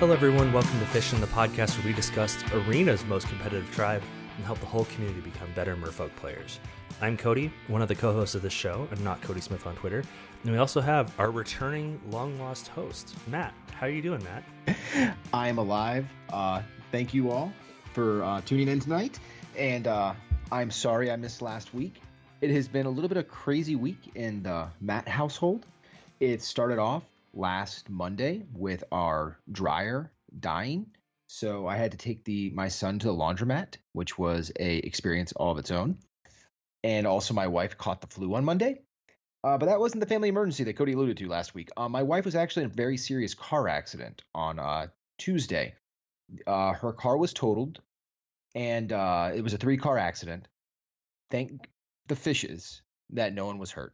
Hello, everyone. Welcome to Fishin, the podcast where we discuss Arena's most competitive tribe and help the whole community become better Merfolk players. I'm Kody, one of the co-hosts of this show, and not Kody Smith on Twitter. And we also have our returning long-lost host, Matt. How are you doing, Matt? I am alive. Thank you all for tuning in tonight. And I'm sorry I missed last week. It has been a little bit of a crazy week in the Matt household. It started off last Monday with our dryer dying. So I had to take my son to the laundromat, which was a experience all of its own. And also my wife caught the flu on Monday. But that wasn't the family emergency that Kody alluded to last week. My wife was actually in a very serious car accident on Tuesday. Her car was totaled, and it was a 3-car accident. Thank the fishes that no one was hurt.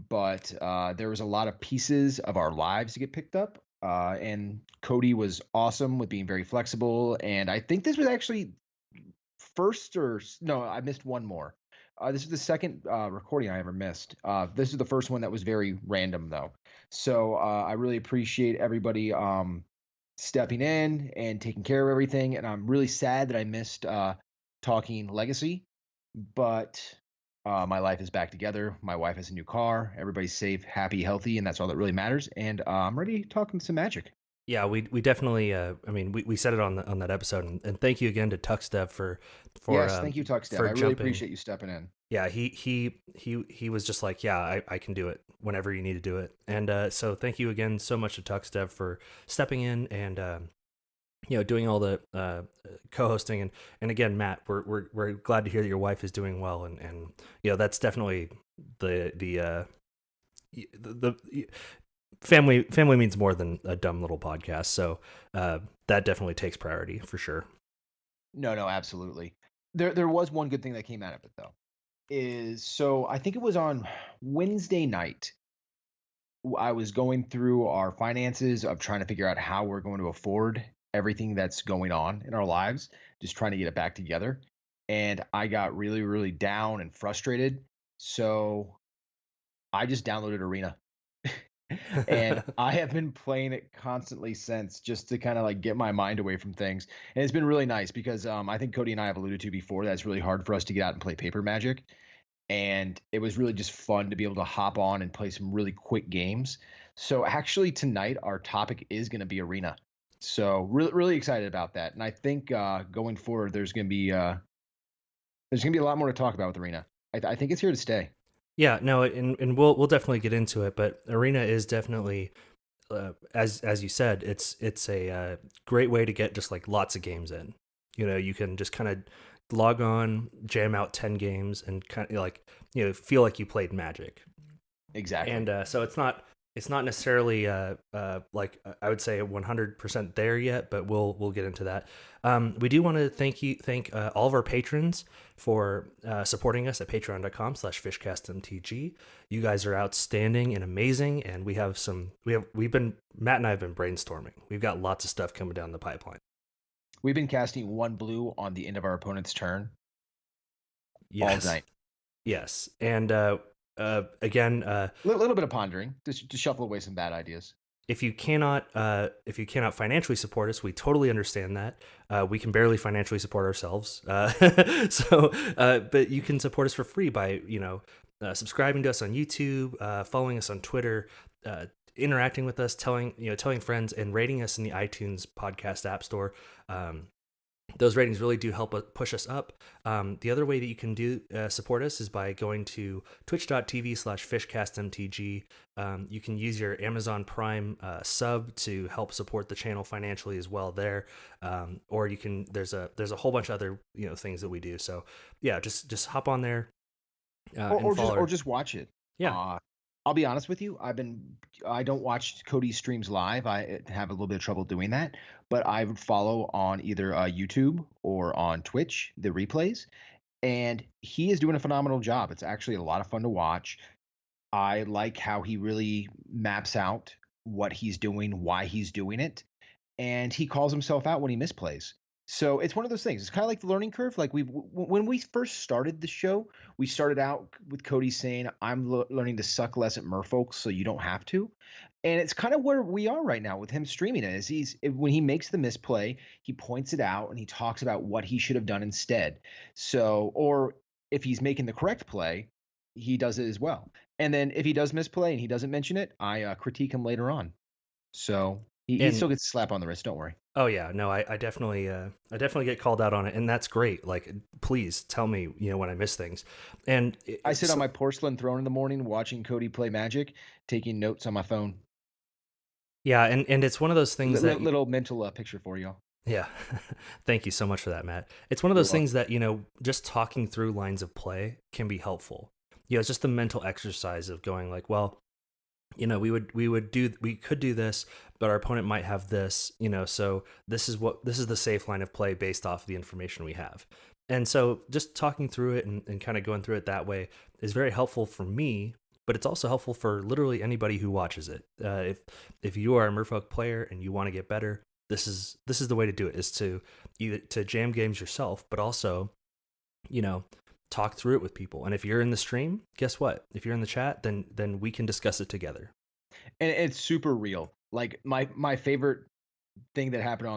But there was a lot of pieces of our lives to get picked up. And Kody was awesome with being very flexible. And I think this was actually I missed one more. This is the second recording I ever missed. This is the first one that was very random, though. So I really appreciate everybody stepping in and taking care of everything. And I'm really sad that I missed talking legacy. But my life is back together. My wife has a new car. Everybody's safe, happy, healthy, and that's all that really matters. And I'm ready to talk some Magic. Yeah, we definitely. We said it on that episode, and thank you again to TuxDev for yes, thank you, TuxDev. I really appreciate you stepping in. Yeah, he was just like, yeah, I can do it whenever you need to do it, and so thank you again so much to TuxDev for stepping in and doing all the co-hosting and again, Matt, we're glad to hear that your wife is doing well, and that's definitely the family means more than a dumb little podcast, so that definitely takes priority for sure. No, absolutely. There was one good thing that came out of it, though. So I think it was on Wednesday night. I was going through our finances of trying to figure out how we're going to afford everything that's going on in our lives, just trying to get it back together. And I got really, really down and frustrated. So I just downloaded Arena. And I have been playing it constantly since, just to kind of like get my mind away from things. And it's been really nice because I think Kody and I have alluded to before that it's really hard for us to get out and play paper Magic. And it was really just fun to be able to hop on and play some really quick games. So actually tonight our topic is going to be Arena. So really, really excited about that. And I think going forward there's going to be a lot more to talk about with Arena. I think it's here to stay. Yeah, no, and we'll definitely get into it, but Arena is definitely, as you said, it's a great way to get just like lots of games in. You can just kind of log on, jam out 10 games, and kind of like feel like you played Magic. Exactly. And so it's not necessarily like I would say 100% there yet, but we'll get into that. We do want to thank all of our patrons for supporting us at patreon.com/fishcastmtg. You guys are outstanding and amazing, and Matt and I have been brainstorming. We've got lots of stuff coming down the pipeline. We've been casting 1 blue on the end of our opponent's turn. Yes. All night. Yes, and again, a little bit of pondering to shuffle away some bad ideas. If you cannot financially support us, we totally understand that. We can barely financially support ourselves, but you can support us for free by subscribing to us on YouTube, following us on Twitter, interacting with us, telling friends, and rating us in the iTunes podcast app store. Those ratings really do help push us up. The other way that you can support us is by going to twitch.tv/fishcastmtg. You can use your Amazon Prime sub to help support the channel financially as well there. Or you can, there's a whole bunch of other things that we do. So yeah, just hop on there. Or just watch it. Yeah. I'll be honest with you. I don't watch Kody's streams live. I have a little bit of trouble doing that, but I would follow on either YouTube or on Twitch the replays, and he is doing a phenomenal job. It's actually a lot of fun to watch. I like how he really maps out what he's doing, why he's doing it, and he calls himself out when he misplays. So it's one of those things. It's kind of like the learning curve. Like when we first started the show, we started out with Cody saying, "I'm learning to suck less at Merfolk, so you don't have to." And it's kind of where we are right now with him streaming it. Is when he makes the misplay, he points it out and he talks about what he should have done instead. So, or if he's making the correct play, he does it as well. And then if he does misplay and he doesn't mention it, I critique him later on. So he And still gets a slap on the wrist. Don't worry. oh yeah, no, I definitely get called out on it, and that's great. Like, please tell me, when I miss things. And I sit on my porcelain throne in the morning watching Cody play Magic, taking notes on my phone. yeah, and it's one of those things that Little mental picture for you. yeah. Thank you so much for that, Matt. It's one of You're those welcome. things that, just talking through lines of play can be helpful. It's just the mental exercise of going like, well, we could do this, but our opponent might have this, so this is the safe line of play based off the information we have. And so just talking through it and kind of going through it that way is very helpful for me, but it's also helpful for literally anybody who watches it. If you are a Merfolk player and you want to get better, this is the way to do it, is to either to jam games yourself, but also, you know, talk through it with people. And if you're in the stream, guess what? If you're in the chat, then we can discuss it together. And it's super real. Like my favorite thing that happened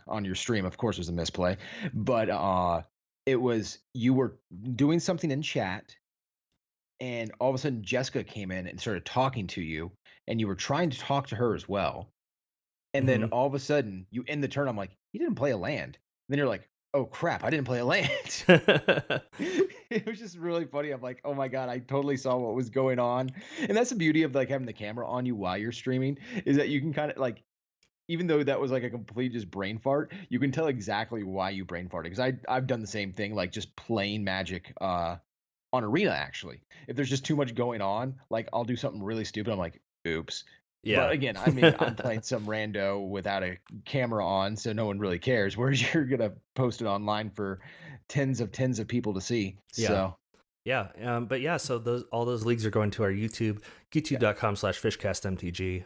on your stream, of course, was a misplay, but it was you were doing something in chat, and all of a sudden Jessica came in and started talking to you, and you were trying to talk to her as well. And then Hmm. all of a sudden you end the turn. I'm like, he didn't play a land. And then you're like, oh crap, I didn't play a land. It was just really funny. I'm like, oh my god, I totally saw what was going on. And that's the beauty of like having the camera on you while you're streaming, is that you can kind of like, even though that was like a complete just brain fart, you can tell exactly why you brain farted. Because I've done the same thing, like just playing Magic on Arena actually. If there's just too much going on, like I'll do something really stupid. I'm like, oops. But Yeah. again, I mean, I'm playing some rando without a camera on, so no one really cares. Whereas you're gonna post it online for tens of people to see. Yeah. So Yeah. But yeah, so all those leagues are going to our YouTube, yeah, youtube.com/fishcastmtg.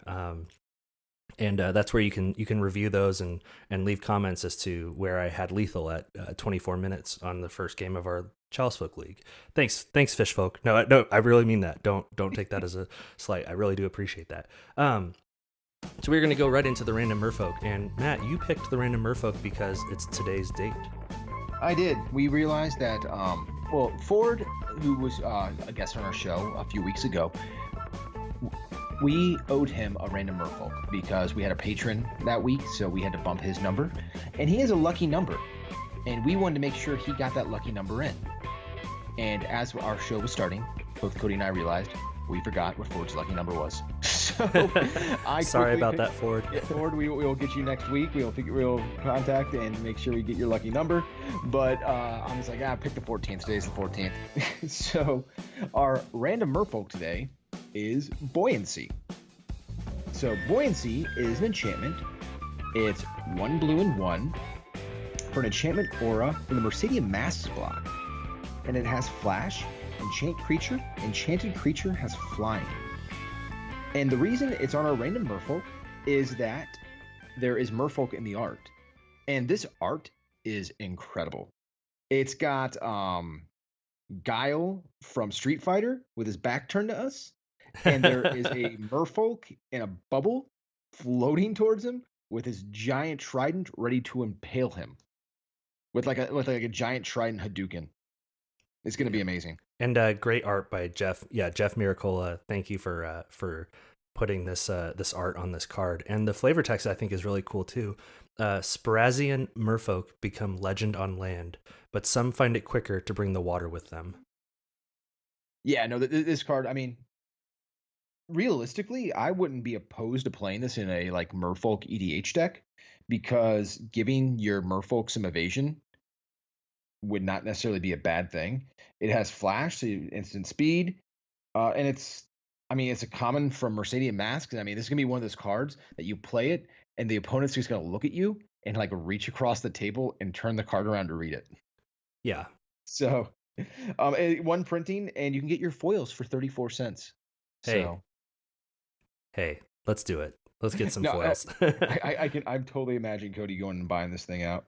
And that's where you can review those and leave comments as to where I had lethal at 24 minutes on the first game of our Charlesfolk League. Thanks, Fishfolk. No, I really mean that. Don't take that as a slight. I really do appreciate that. So we're gonna go right into the random Merfolk, and Matt, you picked the random Merfolk because it's today's date. I did. We realized that well, Ford, who was a guest on our show a few weeks ago, we owed him a random Merfolk because we had a patron that week, so we had to bump his number. And he has a lucky number. And we wanted to make sure he got that lucky number in. And as our show was starting, both Cody and I realized we forgot what Ford's lucky number was. So I Sorry quickly about picked, that, Ford. yeah, Ford, we will get you next week. We'll contact and make sure we get your lucky number. But I was like, pick the 14th. Today's the 14th. So our random Merfolk today is Buoyancy. So Buoyancy is an enchantment. It's 1 blue and 1 for an enchantment aura from the Merfolk Masks block. And it has flash, enchanted creature has flying. And the reason it's on our random Merfolk is that there is Merfolk in the art. And this art is incredible. It's got Guile from Street Fighter with his back turned to us. And there is a Merfolk in a bubble floating towards him with his giant trident ready to impale him. With like a giant trident Hadouken. It's going to be amazing. And great art by Jeff. Yeah, Jeff Miracola. Thank you for putting this art on this card. And the flavor text I think is really cool too. Sparazian merfolk become legend on land, but some find it quicker to bring the water with them. Yeah, no, this card, I mean, realistically, I wouldn't be opposed to playing this in a like Merfolk EDH deck, because giving your Merfolk some evasion would not necessarily be a bad thing. It has flash, so instant speed, and it's a common from Mercedes Masks. I mean, this is gonna be one of those cards that you play it, and the opponent's just gonna look at you and like reach across the table and turn the card around to read it. Yeah. So, one printing, and you can get your foils for 34 cents. Hey, So, let's do it. Let's get some no, foils. I can. I'm totally imagining Cody going and buying this thing out.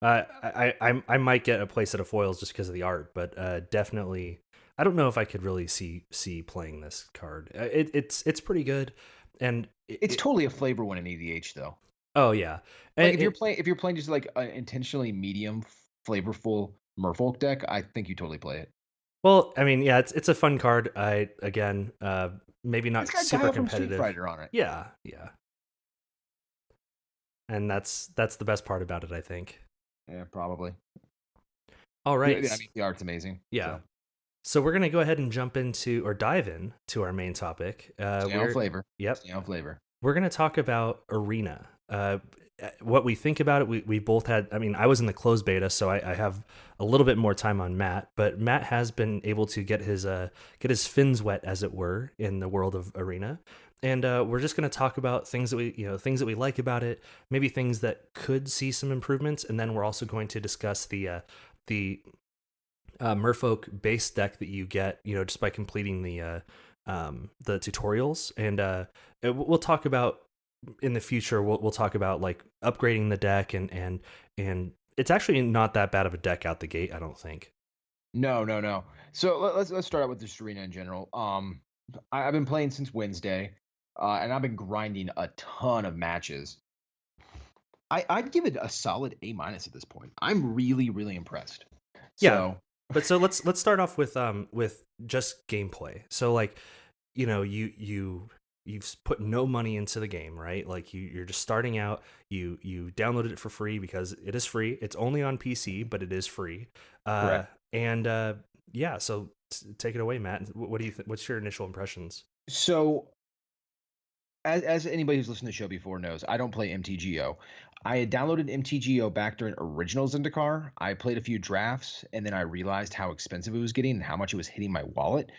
I might get a playset of foils just because of the art, but definitely, I don't know if I could really see playing this card. It's pretty good, and It's totally a flavor one in EDH though. oh yeah, Like and if you're playing just like an intentionally medium flavorful Merfolk deck, I think you totally play it. well, I mean, yeah, it's a fun card. I again, maybe It's not got super Guile from Street competitive. Fighter on it. Yeah, yeah, and that's the best part about it, I think. Yeah, probably. All right, I mean, the art's amazing. yeah. So So we're gonna go ahead and jump into or dive in to our main topic. stay on flavor. Yep, Stay on flavor. we're gonna talk about Arena. What we think about it, we both had. I mean, I was in the closed beta, so I have a little bit more time on Matt. But Matt has been able to get his fins wet, as it were, in the world of Arena. And we're just going to talk about things that we like about it, maybe things that could see some improvements, and then we're also going to discuss the Merfolk base deck that you get, just by completing the tutorials, and we'll talk about in the future. We'll talk about like upgrading the deck, and it's actually not that bad of a deck out the gate, I don't think. No, no, no. So let's start out with this arena in general. I've been playing since Wednesday, and I've been grinding a ton of matches. I'd give it a solid A- at this point. I'm really, really impressed. Yeah, So but so let's start off with just gameplay. So like, you've put no money into the game, right? Like you're just starting out. You downloaded it for free because it is free. It's only on PC, but it is free. correct. And yeah, so take it away, Matt. What do you what's your initial impressions? So as anybody who's listened to the show before knows, I don't play MTGO. I had downloaded MTGO back during original Zendikar. I played a few drafts, and then I realized how expensive it was getting and how much it was hitting my wallet.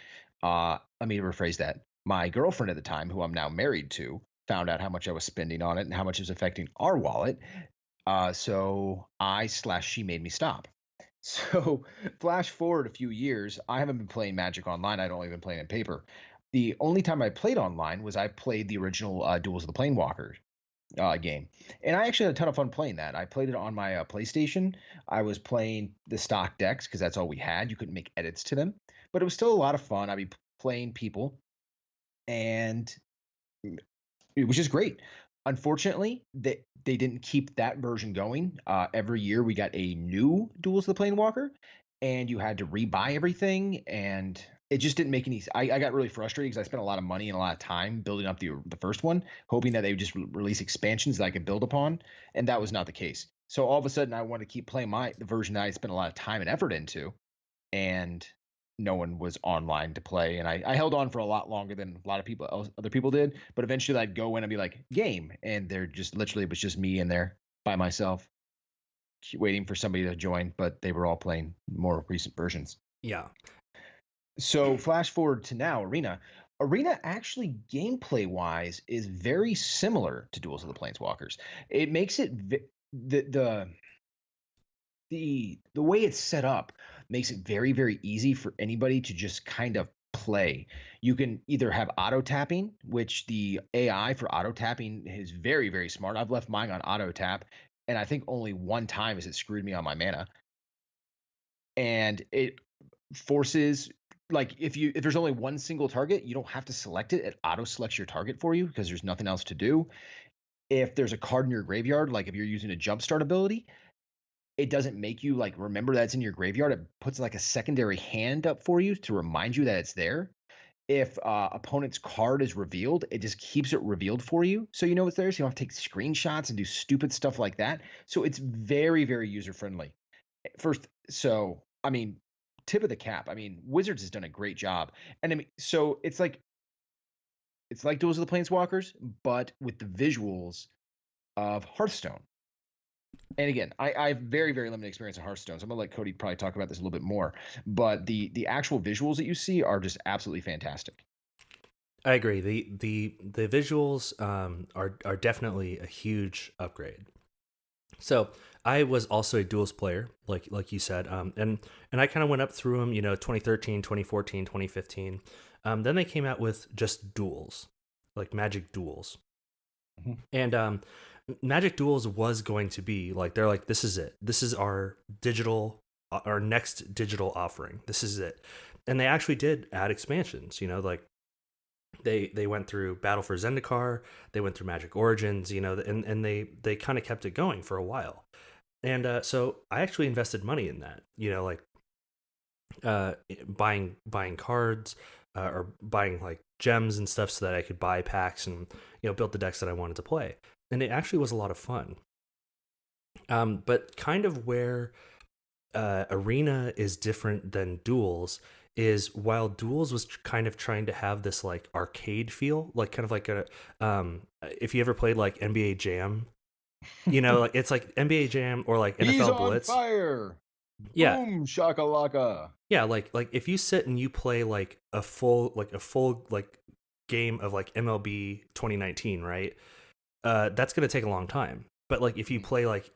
Let me rephrase that. My girlfriend at the time, who I'm now married to, found out how much I was spending on it and how much it was affecting our wallet. So she made me stop. So flash forward a few years, I haven't been playing Magic Online. I'd only been playing in paper. The only time I played online was I played the original Duels of the Planewalkers game, and I actually had a ton of fun playing that. I played it on my PlayStation. I was playing the stock decks because that's all we had. You couldn't make edits to them, but it was still a lot of fun. I'd be playing people, and it was just great. Unfortunately, they didn't keep that version going. Every year we got a new Duels of the Planewalker, and you had to rebuy everything, and it just didn't make any. I got really frustrated because I spent a lot of money and a lot of time building up the first one, hoping that they would just release expansions that I could build upon, and that was not the case. So all of a sudden, I wanted to keep playing the version that I spent a lot of time and effort into, and no one was online to play, and I held on for a lot longer than a lot of other people did. But eventually, I'd go in and be like, "Game," and they're just literally it was just me in there by myself, waiting for somebody to join. But they were all playing more recent versions. Yeah. So flash forward to now, Arena. Arena actually gameplay wise is very similar to Duels of the Planeswalkers. It makes it the way it's set up makes it very, very easy for anybody to just kind of play. You can either have auto tapping, which the AI for auto tapping is very, very smart. I've left mine on auto tap, and I think only one time has it screwed me on my mana. And it forces, like, if there's only one single target, you don't have to select it. It auto selects your target for you because there's nothing else to do. If there's a card in your graveyard, like if you're using a jumpstart ability, it doesn't make you like remember that it's in your graveyard. It puts like a secondary hand up for you to remind you that it's there. If opponent's card is revealed, it just keeps it revealed for you, so you know it's there. So you don't have to take screenshots and do stupid stuff like that. So it's very, very user friendly. First, so I mean, tip of the cap. I mean, Wizards has done a great job, and I mean, so it's like Duels of the Planeswalkers, but with the visuals of Hearthstone. And again, I have very, very limited experience in Hearthstone, so I'm gonna let Kody probably talk about this a little bit more. But the actual visuals that you see are just absolutely fantastic. I agree. The visuals are definitely a huge upgrade. So I was also a duels player, like you said, and I kind of went up through them, 2013, 2014, 2015. Then they came out with just duels, like Magic Duels, Mhm. and Magic Duels was going to be like, they're like, this is it. This is our next digital offering. This is it. And they actually did add expansions, like they went through Battle for Zendikar, they went through Magic Origins, and they kind of kept it going for a while. And so I actually invested money in that, like buying cards, or buying like gems and stuff so that I could buy packs and build the decks that I wanted to play. And it actually was a lot of fun. But kind of where Arena is different than Duels is, while Duels was kind of trying to have this like arcade feel, like kind of like if you ever played like NBA Jam, like it's like NBA Jam or like He's NFL on Blitz. fire. Yeah. Boom shakalaka. Yeah, like if you sit and you play like a full like game of like MLB 2019, right? That's going to take a long time. But like if you play like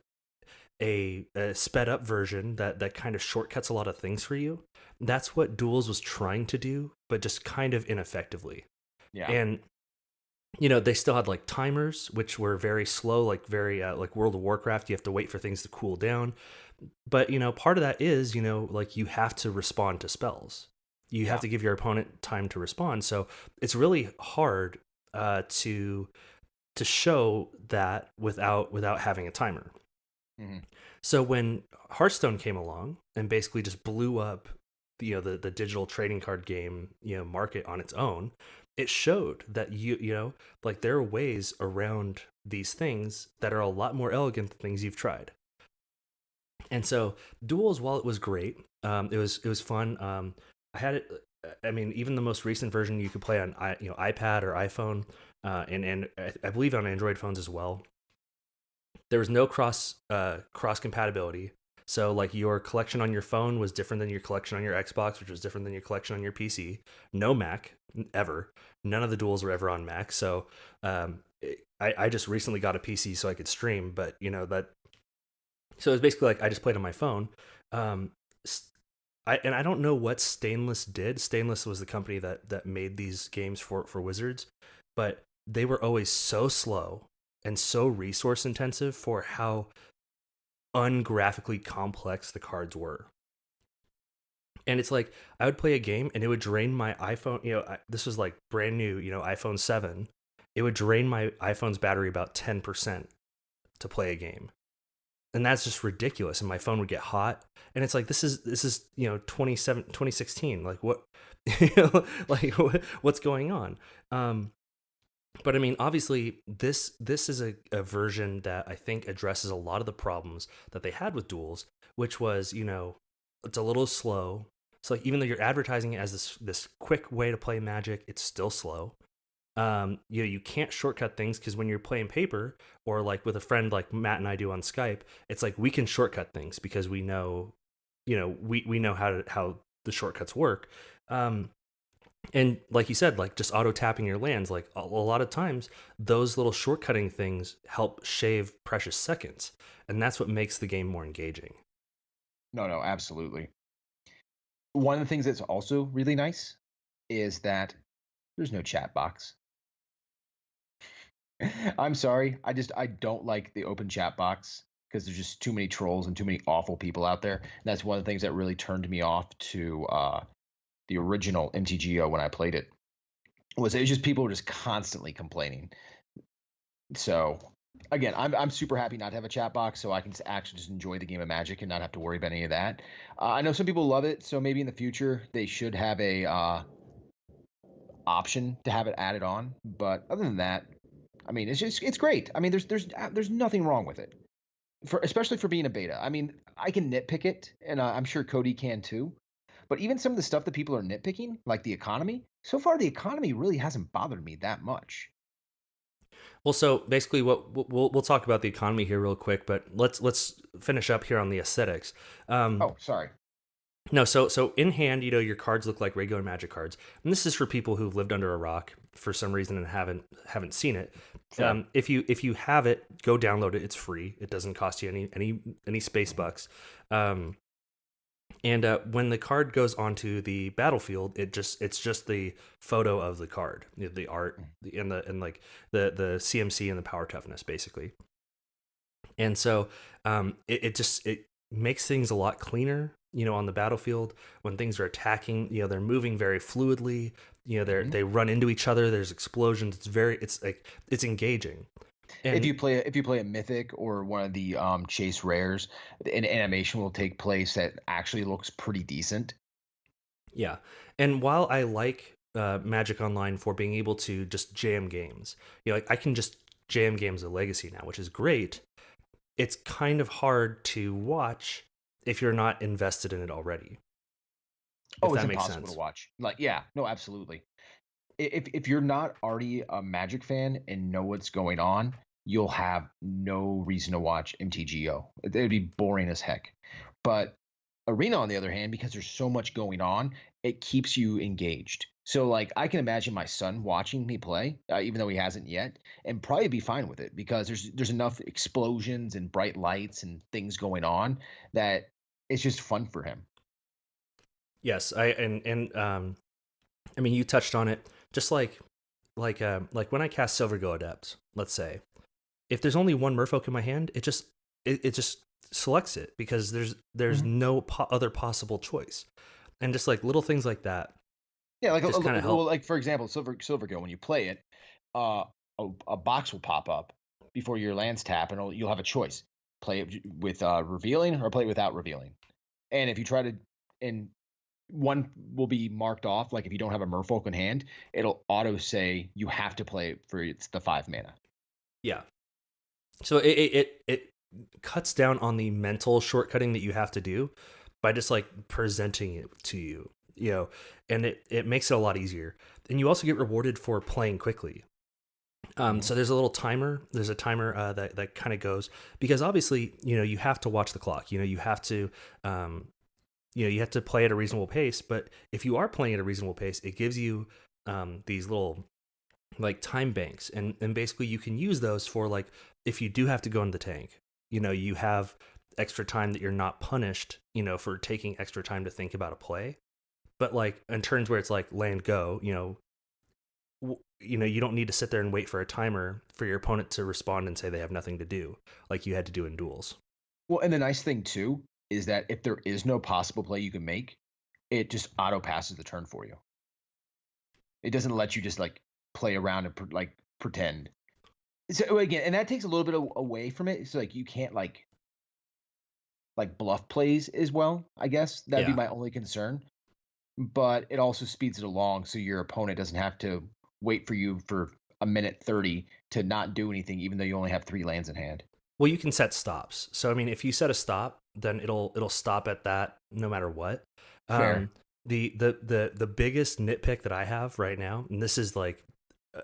a sped up version that kind of shortcuts a lot of things for you, that's what Duels was trying to do, but just kind of ineffectively. Yeah. And they still had like timers, which were very slow, like very like World of Warcraft. You have to wait for things to cool down. But part of that is like you have to respond to spells. You have to give your opponent time to respond. So it's really hard to show that without having a timer. Mm-hmm. So when Hearthstone came along and basically just blew up the digital trading card game market on its own, it showed that like there are ways around these things that are a lot more elegant than things you've tried. And so Duels, while it was great, it was fun. I had it. I mean, even the most recent version you could play on iPad or iPhone, and I believe on Android phones as well. There was no cross compatibility. So like your collection on your phone was different than your collection on your Xbox, which was different than your collection on your PC. No Mac ever. None of the Duels were ever on Mac. So I just recently got a PC so I could stream, but that. So it was basically like I just played on my phone. I don't know what Stainless did. Stainless was the company that made these games for Wizards, but they were always so slow and so resource intensive for how ungraphically complex the cards were. And it's like I would play a game and it would drain my iPhone. This was like brand new, iPhone 7. It would drain my iPhone's battery about 10% to play a game. And that's just ridiculous. And my phone would get hot. And it's like, this is 2016. Like what, like what's going on? But I mean, obviously this is a version that I think addresses a lot of the problems that they had with Duels, which was, it's a little slow. So like, even though you're advertising it as this quick way to play Magic, it's still slow. You can't shortcut things because when you're playing paper or like with a friend like Matt and I do on Skype, it's like we can shortcut things because we know, we know how the shortcuts work. And like you said, like just auto tapping your lands, like a lot of times those little shortcutting things help shave precious seconds, and that's what makes the game more engaging. No, absolutely. One of the things that's also really nice is that there's no chat box. I'm sorry. I don't like the open chat box because there's just too many trolls and too many awful people out there. And that's one of the things that really turned me off to the original MTGO when I played it. It was just people were just constantly complaining. So again, I'm super happy not to have a chat box, so I can actually just enjoy the game of Magic and not have to worry about any of that. I know some people love it, so maybe in the future they should have a option to have it added on. But other than that, I mean, it's great. I mean, there's nothing wrong with it, especially for being a beta. I mean, I can nitpick it, and I'm sure Kody can too. But even some of the stuff that people are nitpicking, like the economy, so far the economy really hasn't bothered me that much. Well, so basically, what we'll talk about the economy here real quick, but let's finish up here on the aesthetics. Oh, sorry. No, so in hand, your cards look like regular Magic cards, and this is for people who've lived under a rock for some reason and haven't seen it. Sure. If you have it, go download it. It's free. It doesn't cost you any space bucks. And when the card goes onto the battlefield, it's just the photo of the card, the art, and like the CMC and the power toughness, basically. And so it makes things a lot cleaner, on the battlefield when things are attacking. They're moving very fluidly. Mhm. They run into each other. There's explosions. It's like it's engaging. If And you play a mythic or one of the chase rares, an animation will take place that actually looks pretty decent. yeah, and while I like Magic Online for being able to just jam games, like I can just jam games of Legacy now, which is great. It's kind of hard to watch if you're not invested in it already, if Oh, it's that makes impossible to sense. watch. Like, yeah, no, absolutely. If you're not already a Magic fan and know what's going on, you'll have no reason to watch MTGO. It'd be boring as heck. But Arena, on the other hand, because there's so much going on, it keeps you engaged. So, like, I can imagine my son watching me play, even though he hasn't yet, and probably be fine with it because there's enough explosions and bright lights and things going on that it's just fun for him. Yes, I mean you touched on it. Just like when I cast Silver Go Adept, let's say, if there's only one Merfolk in my hand, it just selects it because there's Mhm. no other possible choice, and just like little things like that Yeah, like just kind of well, help. like for example, Silver Go, when you play it, uh, a box will pop up before your lands tap, and you'll have a choice: play it with revealing or play it without revealing. And if you try to, and one will be marked off, like if you don't have a Merfolk in hand, it'll auto say you have to play it for it's the 5 mana. Yeah, so it cuts down on the mental shortcutting that you have to do by just like presenting it to you, and it makes it a lot easier. And you also get rewarded for playing quickly. Hmm. So there's a little timer. There's a timer that kind of goes because obviously you have to watch the clock. You have to you have to play at a reasonable pace. But if you are playing at a reasonable pace, it gives you these little like time banks, and basically you can use those for like if you do have to go in the tank. You have extra time that you're not punished. For taking extra time to think about a play. But like in turns where it's like land go, you don't need to sit there and wait for a timer for your opponent to respond and say they have nothing to do like you had to do in duels. Well, and the nice thing too is that if there is no possible play you can make, it just auto passes the turn for you. It doesn't let you just like play around and like pretend. So again, and that takes a little bit away from it. It's like you can't like bluff plays as well. I guess that'd be Yeah. my only concern. But it also speeds it along, so your opponent doesn't have to wait for you for a minute 30 to not do anything, even though you only have 3 lands in hand. Well, you can set stops. So I mean, if you set a stop, then it'll stop at that no matter what. Fair. Um, the biggest nitpick that I have right now, and this is like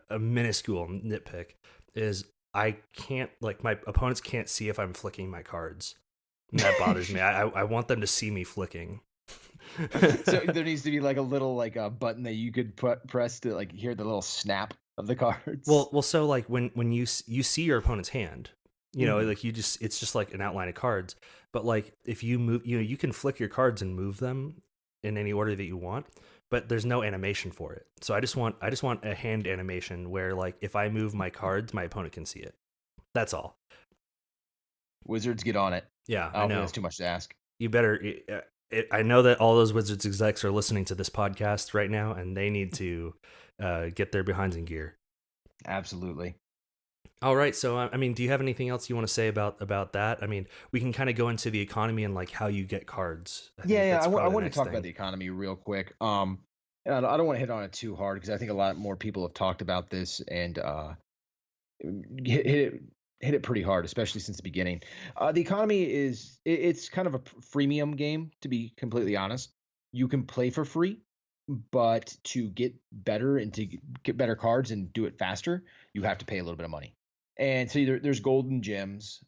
a minuscule nitpick, is I can't like my opponents can't see if I'm flicking my cards, and that bothers me. I want them to see me flicking. So there needs to be like a little like a button that you could press to like hear the little snap of the cards. Well, so like when you see your opponent's hand, Mhm. like it's just like an outline of cards. But like if you move, you can flick your cards and move them in any order that you want, but there's no animation for it. So I just want a hand animation where like if I move my cards, my opponent can see it. That's all. Wizards, get on it. Yeah, I I don't think that's know. too much to ask. You better. I know that all those Wizards execs are listening to this podcast right now, and they need to get their behinds in gear. Absolutely. All right. So, I mean, do you have anything else you want to say about that? I mean, we can kind of go into the economy and like how you get cards. I Yeah, think yeah. that's I probably the wanted to next talk about thing. the economy real quick. And I don't want to hit on it too hard because I think a lot more people have talked about this and hit it pretty hard, especially since the beginning. The economy it's kind of a freemium game, to be completely honest. You can play for free, but to get better and to get better cards and do it faster, you have to pay a little bit of money. And so there's gold and gems.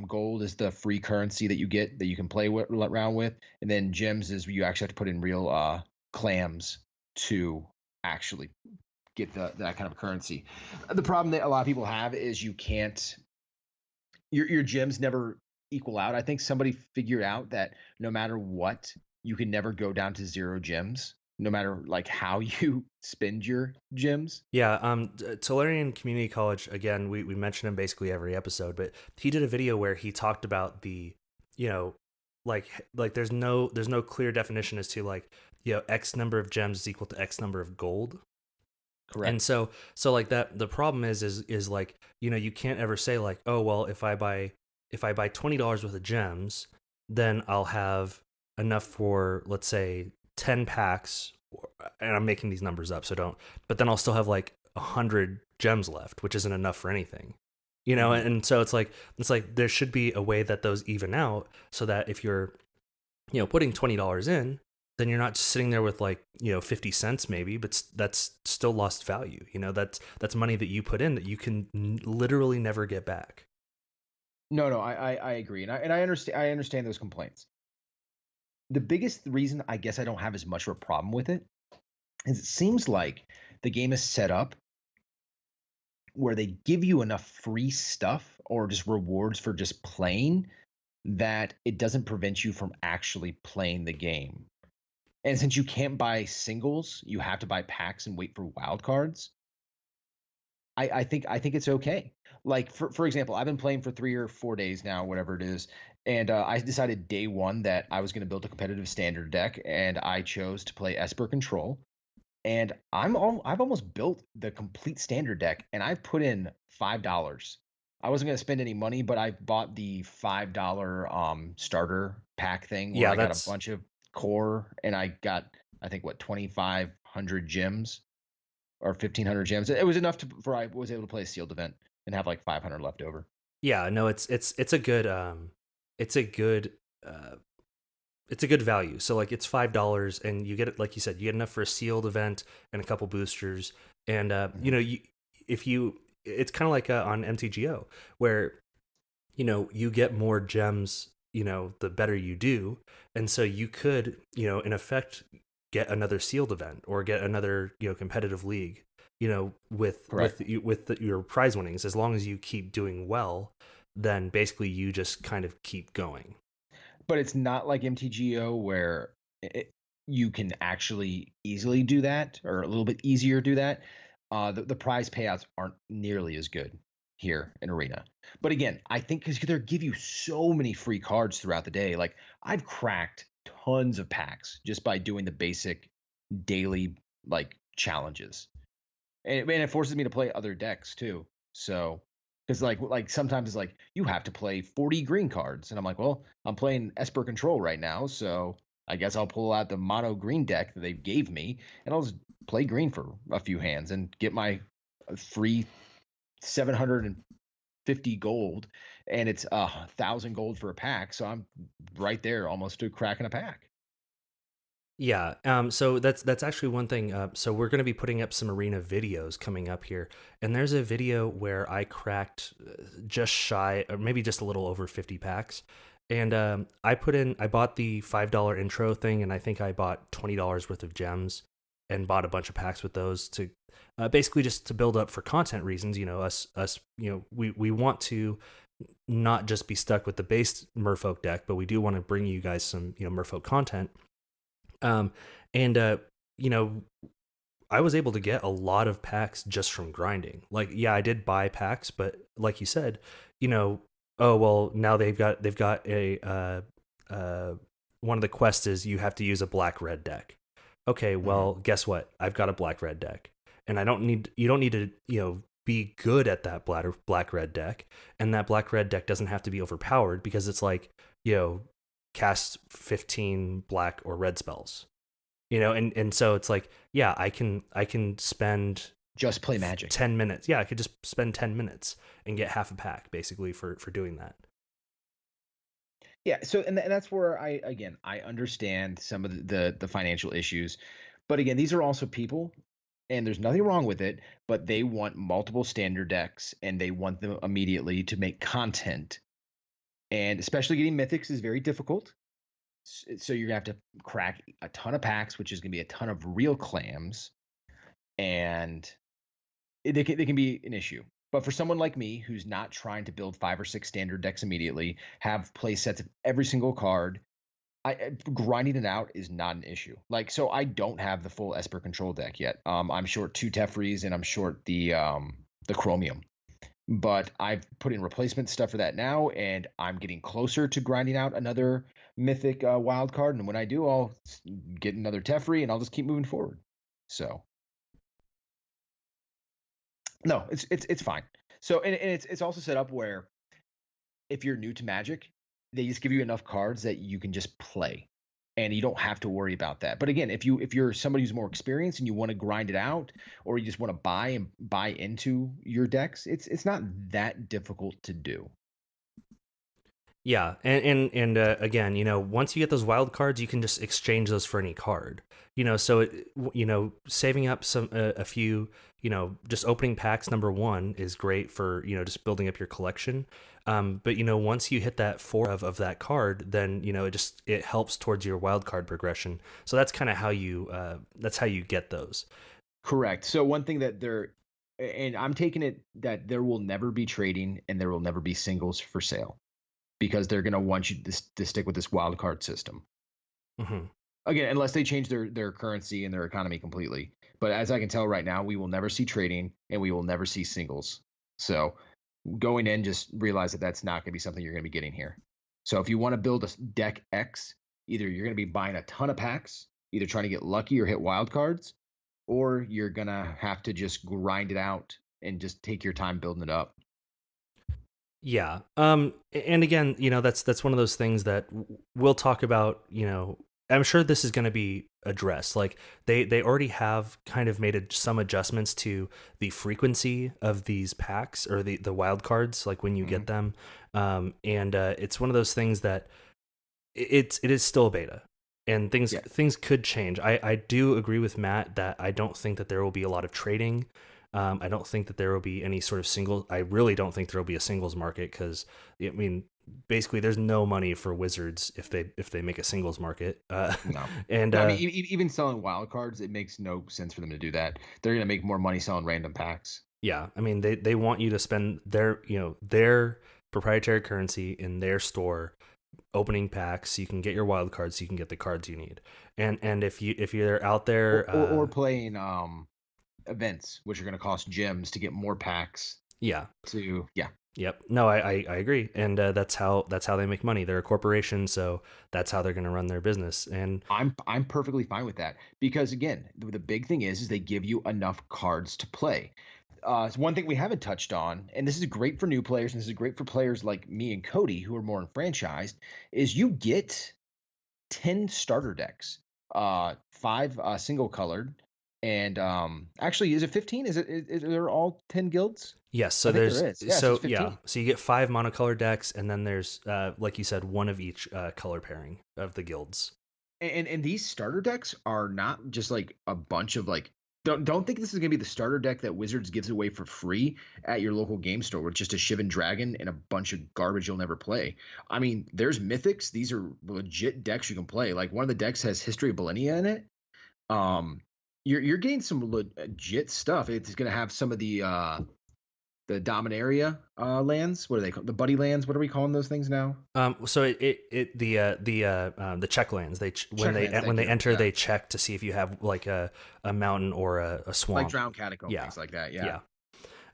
Gold is the free currency that you get that you can play around with, and then gems is you actually have to put in real clams to actually get that kind of currency. The problem that a lot of people have is you can't your gems never equal out. I think somebody figured out that no matter what, you can never go down to 0 gems. no matter like how you spend your gems. Yeah, Tolarian Community College, again, we mention him basically every episode, but he did a video where he talked about the, you know, like there's no clear definition as to like, X number of gems is equal to X number of gold. And Correct. so like that the problem is like, you can't ever say like, oh well, if I buy $20 worth of gems, then I'll have enough for, let's say, 10 packs, and I'm making these numbers up, so don't, but then I'll still have like 100 gems left, which isn't enough for anything. Hmm. And so it's like there should be a way that those even out, so that if you're, putting $20 in, then you're not just sitting there with like, 50 cents maybe, but that's still lost value. That's money that you put in that you can literally never get back. No, no, I agree, and I understand those complaints. The biggest reason I guess I don't have as much of a problem with it is it seems like the game is set up where they give you enough free stuff or just rewards for just playing that it doesn't prevent you from actually playing the game. And since you can't buy singles, you have to buy packs and wait for wild cards. I think it's okay. Like for example, I've been playing for 3 or 4 days now, whatever it is, and I decided day one that I was going to build a competitive standard deck, and I chose to play Esper Control. And I've almost built the complete standard deck, and I've put in $5. I wasn't going to spend any money, but I bought the $5 starter pack thing where Yeah, I got a that's bunch of core, and I got, I think, what, 2,500 gems or 1,500 gems. It was enough for I was able to play a sealed event and have like 500 left over. yeah, no, it's a good it's a good uh it's a good value. So like it's $5, and you get it, like you said, you get enough for a sealed event and a couple boosters. And Mhm. if you it's kind of like on MTGO, where you get more gems, the better you do. And so you could, in effect, get another sealed event or get another, competitive league, Correct. your prize winnings. As long as you keep doing well, then basically you just kind of keep going. But it's not like MTGO where you can actually easily do that or a little bit easier do that. The prize payouts aren't nearly as good here in Arena. But again, I think because they give you so many free cards throughout the day. Like I've cracked tons of packs just by doing the basic daily like challenges, and it forces me to play other decks too. So because like sometimes it's like you have to play 40 green cards, and I'm like, well, I'm playing Esper Control right now, so I guess I'll pull out the mono green deck that they gave me, and I'll just play green for a few hands and get my free 750 gold, and it's 1,000 gold for a pack, so I'm right there almost to cracking a pack. Yeah. So that's actually one thing. So we're going to be putting up some arena videos coming up here, and there's a video where I cracked just shy, or maybe just a little over 50 packs, and I bought the $5 intro thing, and I think I bought $20 worth of gems, and bought a bunch of packs with those to basically just to build up for content reasons. Us, we want to not just be stuck with the base Merfolk deck, but we do want to bring you guys some Merfolk content. Um, and you know, I was able to get a lot of packs just from grinding. Like, yeah, I did buy packs, but like you said, you know, oh well, now they've got a one of the quests is you have to use a black red deck. Okay, Mhm. well, guess what? I've got a black red deck, and I don't need you don't need to be good at that black red deck, and that black red deck doesn't have to be overpowered because it's like you know cast 15 black or red spells, and so it's like, yeah, I can spend Just play Magic. 10 minutes. Yeah, I could just spend 10 minutes and get half a pack basically for doing that. Yeah, so and that's where I understand some of the financial issues, but again, these are also people, and there's nothing wrong with it, but they want multiple standard decks and they want them immediately to make content, and especially getting mythics is very difficult. So you're gonna have to crack a ton of packs, which is gonna be a ton of real clams, and they can be an issue. But for someone like me who's not trying to build 5 or 6 standard decks immediately, have play sets of every single card, Grinding it out is not an issue. Like, so I don't have the full Esper control deck yet. I'm short 2 Tefris and I'm short the Chromium. But I've put in replacement stuff for that now, and I'm getting closer to grinding out another mythic wild card. And when I do, I'll get another Teferi, and I'll just keep moving forward. So no, it's fine. So and it's also set up where if you're new to Magic, they just give you enough cards that you can just play, and you don't have to worry about that. But again, if you're somebody who's more experienced and you want to grind it out, or you just want to buy into your decks, it's not that difficult to do. Yeah, and again, once you get those wild cards, you can just exchange those for any card. So saving up a few, just opening packs number one is great for just building up your collection. But once you hit that four of that card, then it helps towards your wild card progression. So that's kind of how you get those. Correct. So one thing and I'm taking it that there will never be trading and there will never be singles for sale, because they're going to want you to stick with this wild card system. Mm-hmm. Again, unless they change their currency and their economy completely. But as I can tell right now, we will never see trading and we will never see singles. So going in, just realize that that's not going to be something you're going to be getting here. So if you want to build a deck X, either you're going to be buying a ton of packs, either trying to get lucky or hit wild cards, or you're going to have to just grind it out and just take your time building it up. Yeah. And again, that's one of those things that we'll talk about, I'm sure this is going to be addressed. Like they already have kind of made some adjustments to the frequency of these packs or the wild cards, like when you get them. And it's one of those things that it is still a beta. And things could change. I do agree with Matt that I don't think that there will be a lot of trading. I don't think that there will be any sort of single. I really don't think there will be a singles market, because basically there's no money for Wizards if they make a singles market. No, and no, I mean, even selling wild cards, it makes no sense for them to do that. They're going to make more money selling random packs. Yeah, I mean they want you to spend their proprietary currency in their store opening packs so you can get your wild cards, so you can get the cards you need. And if you're out there or playing events, which are going to cost gems to get more packs. Yeah. Yep. No, I agree, and that's how they make money. They're a corporation, so that's how they're going to run their business. And I'm perfectly fine with that, because again, the big thing is they give you enough cards to play. So one thing we haven't touched on, and this is great for new players, and this is great for players like me and Kody who are more enfranchised, is you get 10 starter decks, 5 single colored. And actually, is it 15? Is there all 10 guilds? Yes, so there is. Yeah, so you get 5 monocolor decks, and then there's like you said, one of each color pairing of the guilds. And these starter decks are not just like a bunch of like, don't think this is gonna be the starter deck that Wizards gives away for free at your local game store with just a Shivan Dragon and a bunch of garbage you'll never play. I mean, there's mythics. These are legit decks you can play. Like one of the decks has History of Millennia in it. You're getting some legit stuff. It's going to have some of the Dominaria lands. What are they called? The buddy lands. What are we calling those things now? So the check lands. When they enter, they check to see if you have like a mountain or a swamp, like Drowned Catacomb, things like that. Yeah.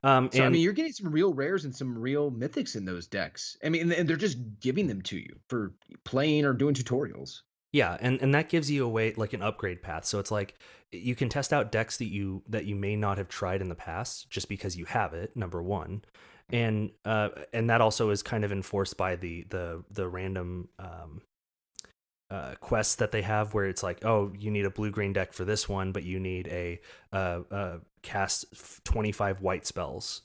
So I mean, you're getting some real rares and some real mythics in those decks. I mean, and they're just giving them to you for playing or doing tutorials. Yeah, and that gives you a way, like an upgrade path. So it's like you can test out decks that you may not have tried in the past just because you have it, number one. And that also is kind of enforced by the random quests that they have, where it's like, oh, you need a blue-green deck for this one, but you need a cast 25 white spells,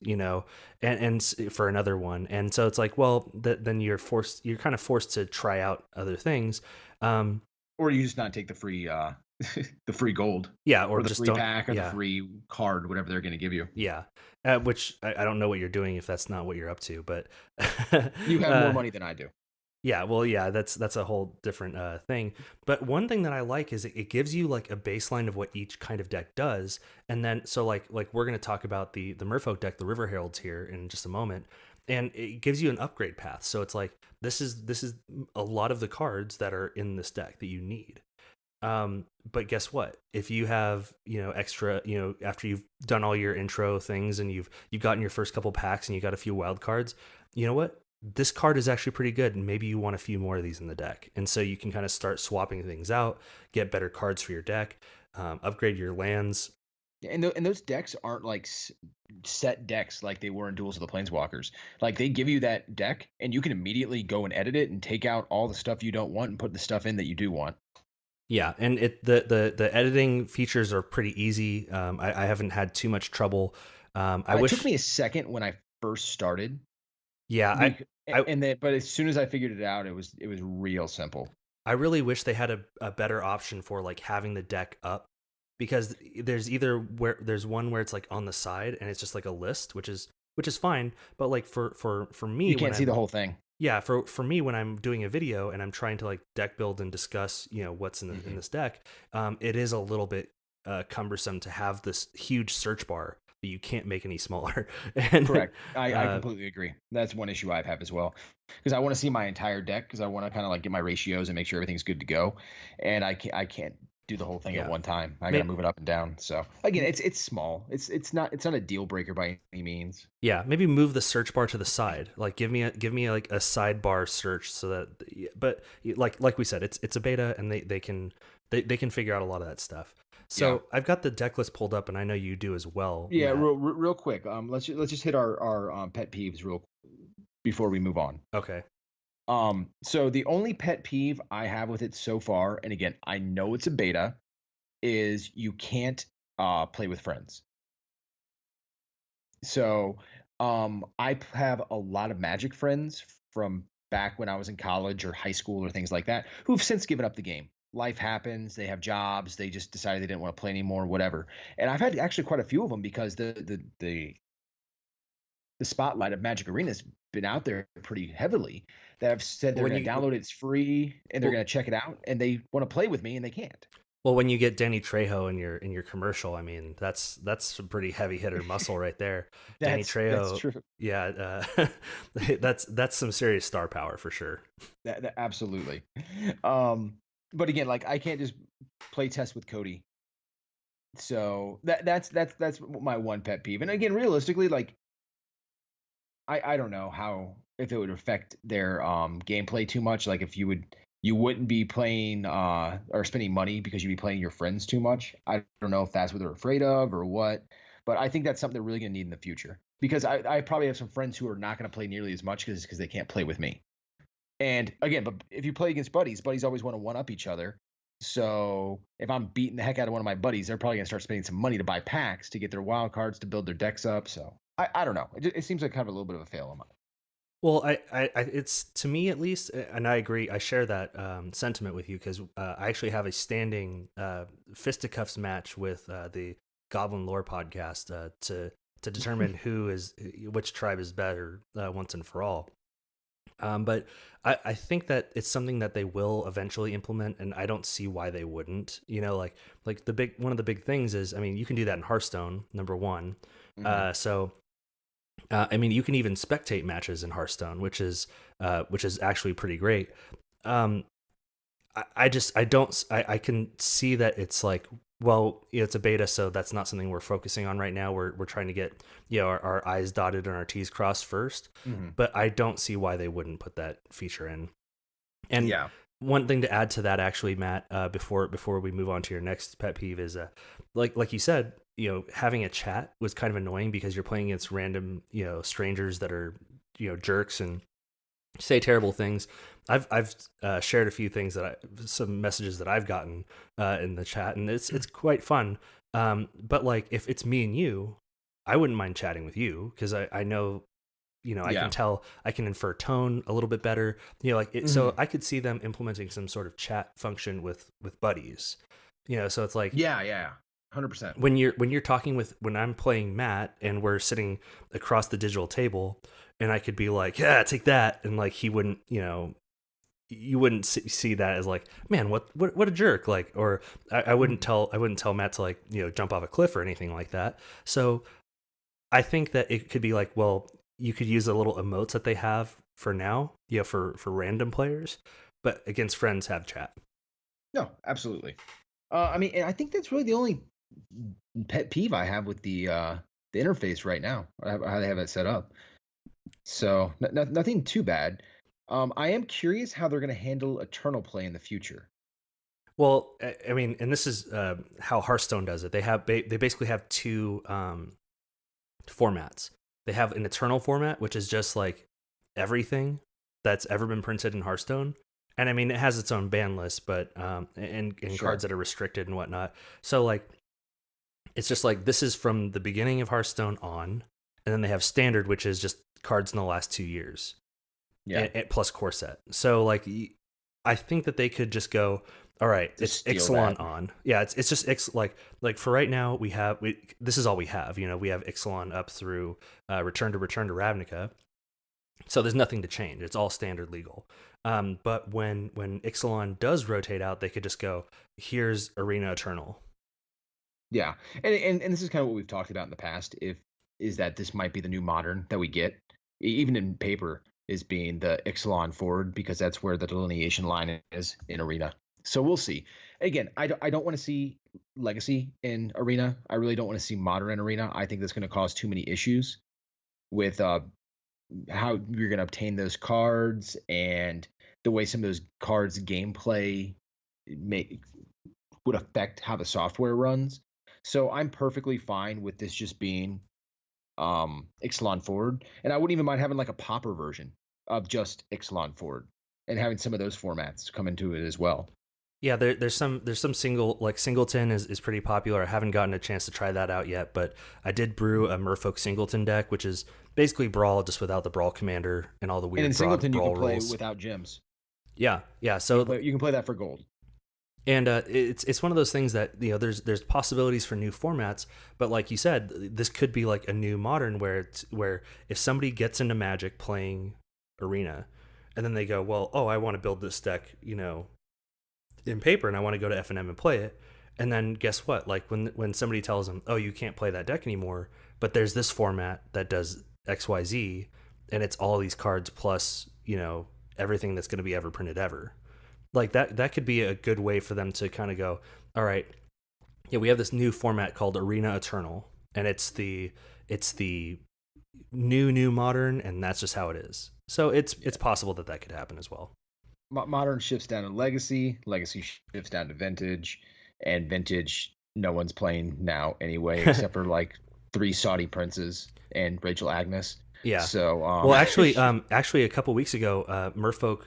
and for another one. And so it's like, well, then you're kind of forced to try out other things. Or you just not take the free the free gold. Yeah, or the just free pack or the free card, whatever they're going to give you. Yeah. Which I don't know what you're doing if that's not what you're up to, but you have more money than I do. Yeah, well, yeah, that's a whole different thing. But one thing that I like is it gives you like a baseline of what each kind of deck does, and then so like we're gonna talk about the Merfolk deck, the River Heralds here in just a moment. and it gives you an upgrade path. So it's like this is a lot of the cards that are in this deck that you need. But guess what? If you have, extra, after you've done all your intro things and you've gotten your first couple packs and you got a few wild cards, you know what? This card is actually pretty good, and maybe you want a few more of these in the deck. And so you can kind of start swapping things out, get better cards for your deck, upgrade your lands. And those decks aren't like set decks like they were in Duels of the Planeswalkers. Like they give you that deck, and you can immediately go and edit it and take out all the stuff you don't want and put the stuff in that you do want. Yeah, and the editing features are pretty easy. I haven't had too much trouble. It took me a second when I first started. Yeah, but as soon as I figured it out, it was real simple. I really wish they had a better option for like having the deck up, because there's one where it's like on the side and it's just like a list, which is fine. But like for me, you can't see the whole thing. Yeah, for me, when I'm doing a video and I'm trying to like deck build and discuss, what's in this deck, it is a little bit cumbersome to have this huge search bar that you can't make any smaller. And correct, I completely agree. That's one issue I have as well, because I want to see my entire deck, because I want to kind of like get my ratios and make sure everything's good to go, and I can't do the whole thing at one time. I gotta move it up and down. So again, it's small. It's not a deal breaker by any means. Yeah, maybe move the search bar to the side. Like give me like a sidebar search, so that. But like we said, it's a beta, and they can figure out a lot of that stuff. So I've got the deck list pulled up, and I know you do as well. Yeah, real quick. Let's just hit our pet peeves real before we move on. Okay. So the only pet peeve I have with it so far, and again, I know it's a beta, is you can't play with friends. So I have a lot of Magic friends from back when I was in college or high school or things like that, who've since given up the game. Life happens, they have jobs, they just decided they didn't want to play anymore, whatever. And I've had actually quite a few of them, because the spotlight of Magic Arena has been out there pretty heavily, that have said they're going to download it, it's free, and they're going to check it out, and they want to play with me, and they can't. Well, when you get Danny Trejo in your commercial, I mean, that's some pretty heavy hitter muscle right there. Danny Trejo, that's true. Yeah, that's some serious star power for sure. That absolutely. But again, like I can't just play test with Kody. So that's my one pet peeve. And again, realistically, like I don't know how, if it would affect their gameplay too much. Like if you wouldn't be playing or spending money because you'd be playing your friends too much. I don't know if that's what they're afraid of or what, but I think that's something they're really going to need in the future, because I probably have some friends who are not going to play nearly as much because they can't play with me. And again, but if you play against buddies always want to one up each other. So if I'm beating the heck out of one of my buddies, they're probably going to start spending some money to buy packs to get their wild cards to build their decks up. So I don't know. It seems like kind of a little bit of a fail on mine. Well, it's, to me at least, and I agree. I share that sentiment with you, because I actually have a standing fisticuffs match with the Goblin Lore podcast to determine which tribe is better once and for all. But I think that it's something that they will eventually implement, and I don't see why they wouldn't. Like one of the big things is, I mean, you can do that in Hearthstone, number one. So. I mean, you can even spectate matches in Hearthstone, which is actually pretty great. I can see that it's like, well, it's a beta, so that's not something we're focusing on right now. We're trying to get our I's dotted and our T's crossed first. But I don't see why they wouldn't put that feature in. And one thing to add to that, actually, Matt, before we move on to your next pet peeve, is like you said, having a chat was kind of annoying, because you're playing against random strangers that are jerks and say terrible things. I've shared a few things some messages that I've gotten in the chat, and it's quite fun. But like, if it's me and you, I wouldn't mind chatting with you, because I know. I can tell, I can infer tone a little bit better, so I could see them implementing some sort of chat function with buddies, so it's like, 100%. When you're talking when I'm playing Matt and we're sitting across the digital table, and I could be like, yeah, take that. And like, he wouldn't, you wouldn't see that as like, man, what a jerk. Like, or I wouldn't tell Matt to like, jump off a cliff or anything like that. So I think that it could be like, well, you could use the little emotes that they have for now, for random players, but against friends have chat. No, absolutely. I mean, and I think that's really the only pet peeve I have with the interface right now, how they have it set up. So nothing too bad. I am curious how they're going to handle Eternal play in the future. Well, I mean, and this is how Hearthstone does it. They basically have two formats. They have an Eternal format, which is just like everything that's ever been printed in Hearthstone. And I mean, it has its own ban list, but and Sure. cards that are restricted and whatnot. So like, it's just like this is from the beginning of Hearthstone on, and then they have Standard, which is just cards in the last 2 years, Yeah. plus core set. So like, I think that they could just go, all right, Just it's steal Ixalan that. on. Yeah, it's just like for right now this is all we have. We have Ixalan up through Return to Ravnica. So there's nothing to change. It's all standard legal. But when Ixalan does rotate out, they could just go, here's Arena Eternal. Yeah, and this is kind of what we've talked about in the past. If is that this might be the new modern that we get, even in paper, is being the Ixalan forward because that's where the delineation line is in Arena. So we'll see. Again, I don't want to see Legacy in Arena. I really don't want to see Modern in Arena. I think that's going to cause too many issues with how you're going to obtain those cards and the way some of those cards gameplay would affect how the software runs. So I'm perfectly fine with this just being Ixalan forward, and I wouldn't even mind having like a popper version of just Ixalan forward and having some of those formats come into it as well. Yeah, there's some Singleton is pretty popular. I haven't gotten a chance to try that out yet, but I did brew a Merfolk Singleton deck, which is basically Brawl just without the Brawl commander and all the weird And in Singleton, you Brawl can play rules. without gems. Yeah. So You can play that for gold. and it's one of those things that there's possibilities for new formats, but like you said, this could be like a new modern where if somebody gets into Magic playing Arena, and then they go, well, oh, I want to build this deck, in paper, and I want to go to FNM and play it, and then guess what? Like when somebody tells them, oh, you can't play that deck anymore, but there's this format that does XYZ, and it's all these cards plus everything that's going to be ever printed ever. Like that could be a good way for them to kind of go, all right, yeah, we have this new format called Arena Eternal, and it's the new modern, and that's just how it is. So it's possible that could happen as well. Modern shifts down to Legacy. Legacy shifts down to Vintage, and Vintage no one's playing now anyway, except for like 3 Saudi princes and Rachel Agnes. Yeah. So well, actually, a couple weeks ago, Merfolk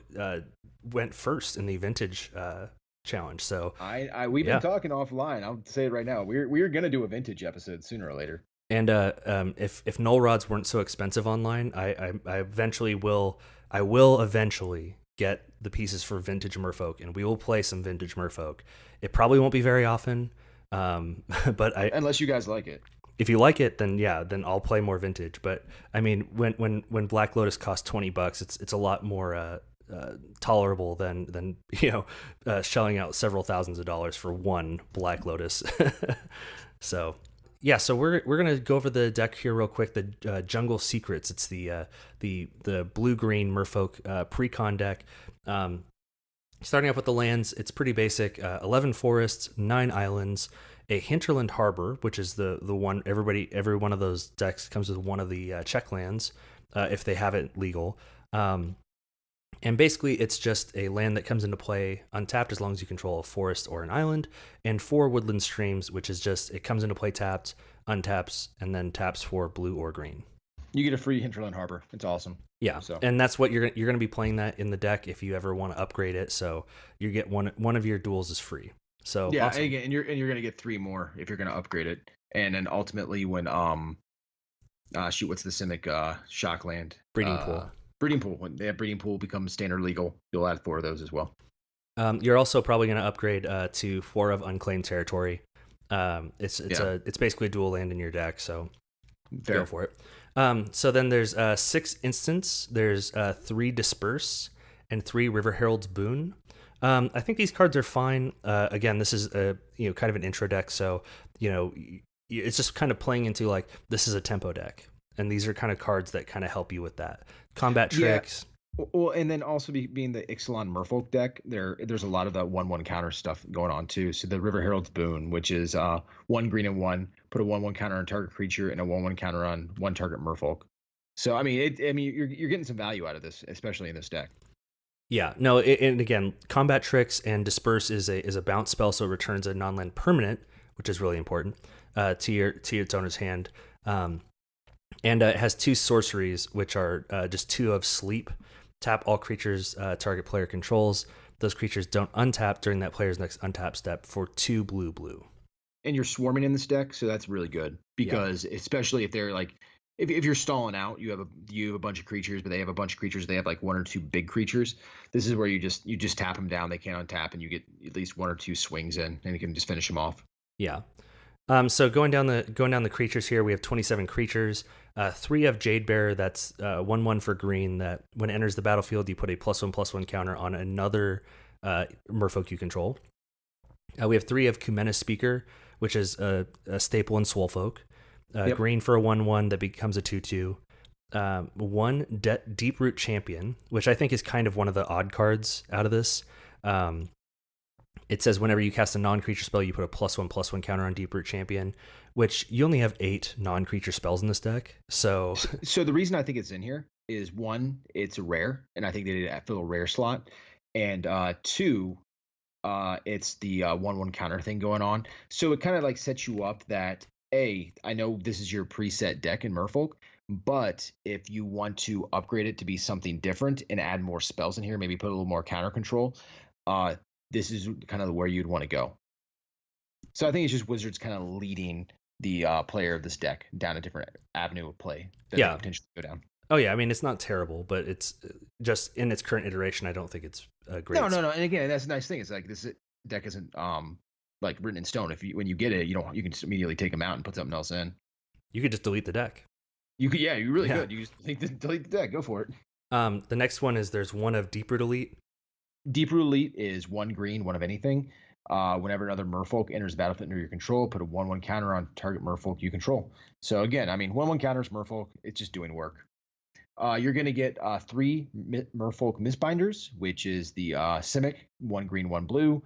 went first in the Vintage challenge. So we've been talking offline. I'll say it right now. We're gonna do a Vintage episode sooner or later. And if null rods weren't so expensive online, I eventually will eventually get the pieces for Vintage Merfolk, and we will play some Vintage Merfolk. It probably won't be very often, but unless you guys like it. If you like it, then I'll play more Vintage. But I mean, when Black Lotus costs $20, it's a lot more tolerable than shelling out several thousands of dollars for one Black Lotus. So yeah, so we're gonna go over the deck here real quick. The Jungle Secrets. It's the blue green Merfolk precon deck. Starting off with the lands, it's pretty basic. 11 forests, 9 islands, a hinterland harbor, which is the one every one of those decks comes with one of the check lands if they have it legal. And basically, it's just a land that comes into play untapped as long as you control a forest or an island, and 4 woodland streams, which is just it comes into play tapped, untaps, and then taps for blue or green. You get a free hinterland harbor. It's awesome. Yeah, so. And that's what you're going to be playing that in the deck if you ever want to upgrade it. So you get one of your duels is free. So yeah, awesome. and you're going to get 3 more if you're going to upgrade it. And then ultimately, when what's the Simic Shockland Breeding Pool. Breeding Pool. When that Breeding Pool becomes standard legal, you'll add 4 of those as well. You're also probably going to upgrade to 4 of Unclaimed Territory. It's basically a dual land in your deck, so Fair. Go for it. So then there's 6 Instants, there's 3 Disperse, and 3 River Herald's Boon. I think these cards are fine. Again, this is kind of an intro deck, so it's just kind of playing into like this is a tempo deck. and these are kind of cards that kind of help you with that. Combat Yeah. tricks. Well, and then also being the Ixalan Merfolk deck, there's a lot of that 1/1 counter stuff going on too. So the River Herald's Boon, which is 1 green and 1, put a 1/1 counter on target creature and a 1/1 counter on one target Merfolk. So I mean, you're getting some value out of this, especially in this deck. Yeah, no, and again, combat tricks and disperse is a bounce spell, so it returns a non-land permanent, which is really important to its owner's hand. And it has 2 sorceries, which are just 2 of sleep. Tap all creatures target player controls. Those creatures don't untap during that player's next untap step for 2 blue. And you're swarming in this deck, so that's really good because Yeah. especially if they're like if you're stalling out, you have a bunch of creatures, but they have a bunch of creatures. They have like 1 or 2 big creatures. This is where you just tap them down. They can't untap, and you get at least 1 or 2 swings in, and you can just finish them off. Yeah. So going down the creatures here, we have 27 creatures. 3 of Jade Bearer. That's 1/1 for green. That when it enters the battlefield, you put a +1/+1 counter on another Merfolk you control. We have 3 of Kumena Speaker, which is a staple in Swolfolk. Yep. Green for a 1/1 that becomes a 2/2. 1 Deep Root Champion, which I think is kind of one of the odd cards out of this. It says whenever you cast a non-creature spell, you put a +1/+1 counter on Deep Root Champion, which you only have 8 non-creature spells in this deck. So the reason I think it's in here is 1, it's a rare, and I think they did fill a rare slot, and 2, it's the 1/1 counter thing going on. So it kind of like sets you up that I know this is your preset deck in Merfolk, but if you want to upgrade it to be something different and add more spells in here, maybe put a little more counter control, this is kind of where you'd want to go. So I think it's just Wizards kind of leading the player of this deck down a different avenue of play that they could potentially go down. Oh yeah, I mean it's not terrible, but it's just in its current iteration. I don't think it's great. No. And again, that's a nice thing. It's like this deck isn't like written in stone. When you get it, you can just immediately take them out and put something else in. You could just delete the deck. You could, you really could. You just delete the deck. Go for it. The next one is there's 1 of Deep Root Elite. Deep Root Elite is 1 green, 1 of anything. Whenever another Merfolk enters the battlefield under your control, put a 1/1 counter on target Merfolk you control. So again, I mean, 1/1 counters Merfolk. It's just doing work. You're going to get 3 Merfolk Mistbinders, which is the Simic, 1 green, 1 blue.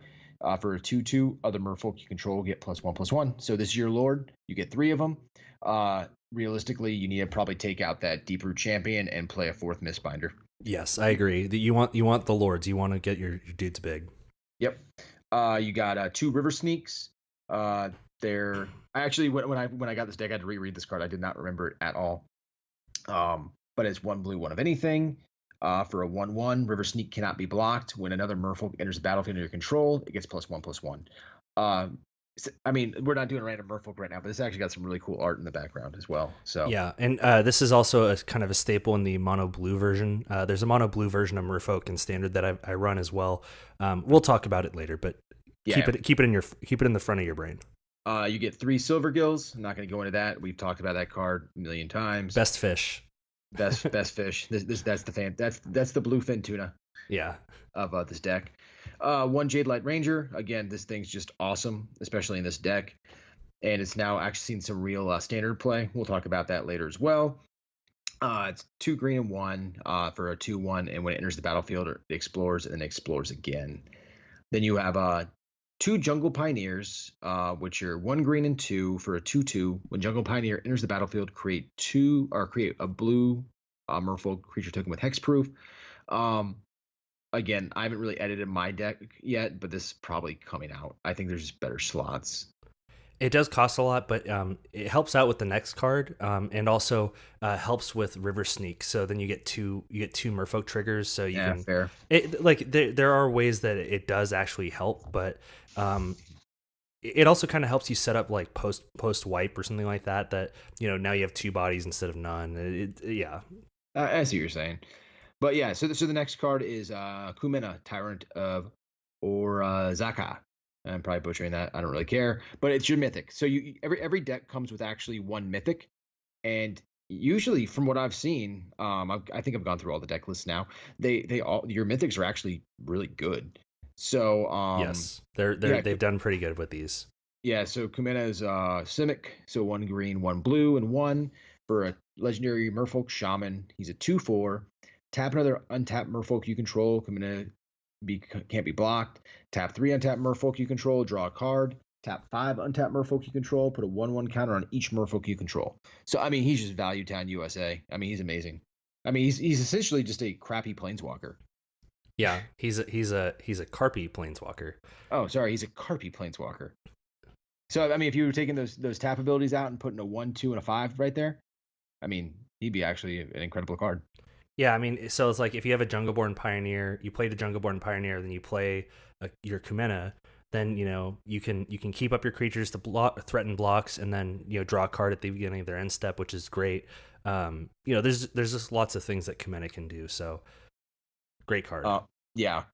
For a 2/2, other Merfolk you control get +1/+1. So this is your Lord. You get 3 of them. Realistically, you need to probably take out that Deep Root Champion and play a 4th Mistbinder. Yes, I agree. You want the Lords. You want to get your dudes big. Yep. You got 2 River Sneaks. They're actually when I got this deck, I had to reread this card. I did not remember it at all. But it's 1 blue, 1 of anything. For a 1/1, River Sneak cannot be blocked. When another Merfolk enters the battlefield under your control, it gets +1/+1. I mean, we're not doing random Merfolk right now, but this actually got some really cool art in the background as well. So yeah, and this is also a kind of a staple in the mono blue version. There's a mono blue version of Merfolk in Standard that I run as well. We'll talk about it later, but keep it in the front of your brain. You get 3 Silver Gills. I'm not going to go into that. We've talked about that card a million times. Best fish. Best fish. That's the bluefin tuna. Yeah. Of this deck. 1 Jade Light Ranger. Again, this thing's just awesome, especially in this deck. And it's now actually seen some real standard play. We'll talk about that later as well. It's 2 green and 1 for a 2/1, and when it enters the battlefield, it explores and then explores again. Then you have 2 Jungle Pioneers, which are 1 green and 2 for a 2/2. When Jungle Pioneer enters the battlefield, create a blue Merfolk creature token with hexproof. Again, I haven't really edited my deck yet, but this is probably coming out. I think there's just better slots. It does cost a lot, but it helps out with the next card, and also helps with River Sneak. So then you get two Merfolk triggers. So you can fair. There are ways that it does actually help, but it also kind of helps you set up like post wipe or something like that. That now you have 2 bodies instead of none. I see what you're saying. But yeah, so the next card is Kumena, Tyrant of Orzaka. I'm probably butchering that. I don't really care, but it's your mythic. So every deck comes with actually 1 mythic, and usually, from what I've seen, I think I've gone through all the deck lists now. Your mythics are actually really good. So yes, they've done pretty good with these. Yeah, so Kumena is Simic, so 1 green, 1 blue, and 1 for a legendary Merfolk Shaman. He's a 2/4. Tap another untapped Merfolk you control. Can't be blocked. Tap 3 untapped Merfolk you control. Draw a card. Tap 5 untapped Merfolk you control. Put a 1/1 counter on each Merfolk you control. So I mean, he's just Value Town USA. I mean, he's amazing. I mean, he's essentially just a crappy planeswalker. Yeah, he's a Carpy planeswalker. Oh, sorry, he's a Carpy planeswalker. So I mean, if you were taking those tap abilities out and putting a 1, 2, and a 5 right there, I mean, he'd be actually an incredible card. Yeah, I mean, so it's like if you have a Jungleborn Pioneer, you play the Jungleborn Pioneer, then you play your Kumena, then you can keep up your creatures to threaten blocks, and then draw a card at the beginning of their end step, which is great. There's just lots of things that Kumena can do. So great card. Yeah.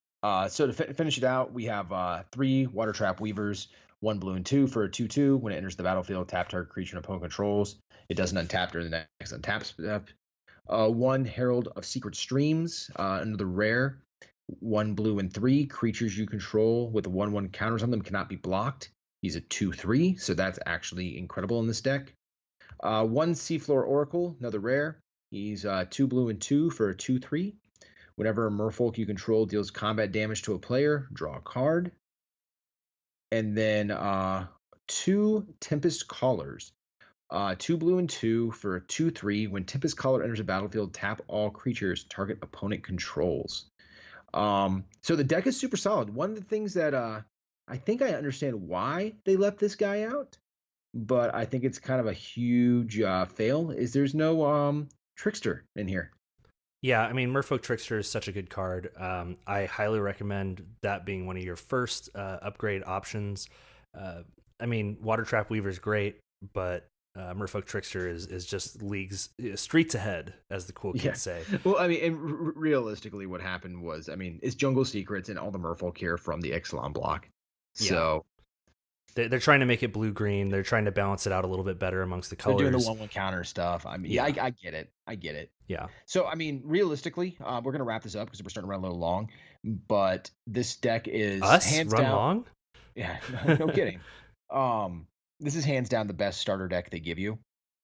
So to finish it out, we have 3 Water Trap Weavers, 1 blue and 2 for a 2/2. When it enters the battlefield, tap target creature an opponent controls. It doesn't untap during the next untap step. 1 Herald of Secret Streams, another rare. 1 blue and 3 creatures you control with 1/1 counters on them cannot be blocked. He's a 2/3, so that's actually incredible in this deck. 1 Seafloor Oracle, another rare. He's 2 blue and 2 for a 2/3. Whenever a Merfolk you control deals combat damage to a player, draw a card. And then 2 Tempest Callers. 2 blue and 2 for a 2/3. When Tempest Caller enters a battlefield, tap all creatures target opponent controls. So the deck is super solid. One of the things that I think I understand why they left this guy out, but I think it's kind of a huge fail, is there's no Trickster in here. Yeah, I mean, Merfolk Trickster is such a good card. I highly recommend that being one of your first upgrade options. I mean, Water Trap Weaver is great, but Merfolk Trickster is just streets ahead, as the cool kids say. Well, I mean, and realistically, what happened was, I mean, it's Jungle Secrets and all the Merfolk here from the Ixalan block. So they're trying to make it blue-green. They're trying to balance it out a little bit better amongst the colors. They're doing the 1/1 counter stuff. I mean, I get it. I get it. Yeah. So, I mean, realistically, we're going to wrap this up because we're starting to run a little long. But this deck is hands down long. Yeah, no kidding. This is hands down the best starter deck they give you.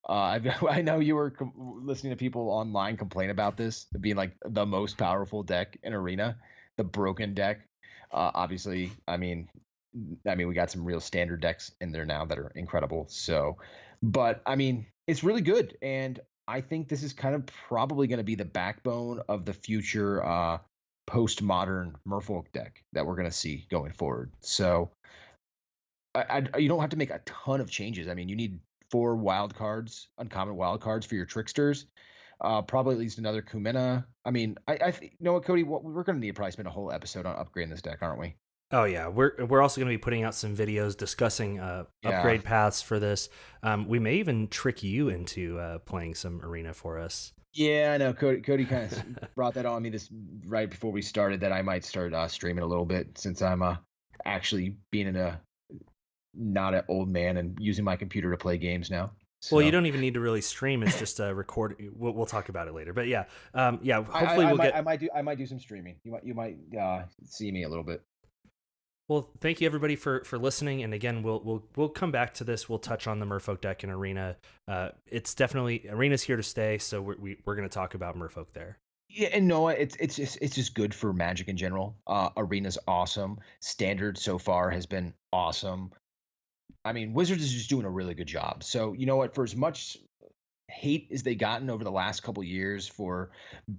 I know you were listening to people online complain about this being like the most powerful deck in Arena, the broken deck. Obviously, I mean, we got some real standard decks in there now that are incredible. So, but I mean, it's really good, and I think this is kind of probably going to be the backbone of the future postmodern Merfolk deck that we're going to see going forward. So, you don't have to make a ton of changes. I mean, you need 4 wild cards, uncommon wild cards for your tricksters. Probably at least another Kumena. I mean, you know what, Kody? We're going to need to probably spend a whole episode on upgrading this deck, aren't we? Oh yeah, we're also going to be putting out some videos discussing upgrade paths for this. We may even trick you into playing some Arena for us. Yeah, I know. Kody kind of brought that on me this right before we started, that I might start streaming a little bit, since I'm actually being not an old man and using my computer to play games now. So. Well, you don't even need to really stream. It's just a record. We'll talk about it later. But yeah. Hopefully I might do some streaming. You might see me a little bit. Well, thank you everybody for listening. And again, we'll come back to this. We'll touch on the Merfolk deck and Arena. It's definitely Arena's here to stay. So we're going to talk about Merfolk there. Yeah, and Noah, it's just good for Magic in general. Arena's awesome. Standard so far has been awesome. I mean, Wizards is just doing a really good job. So, you know what? For as much hate as they gotten over the last couple years for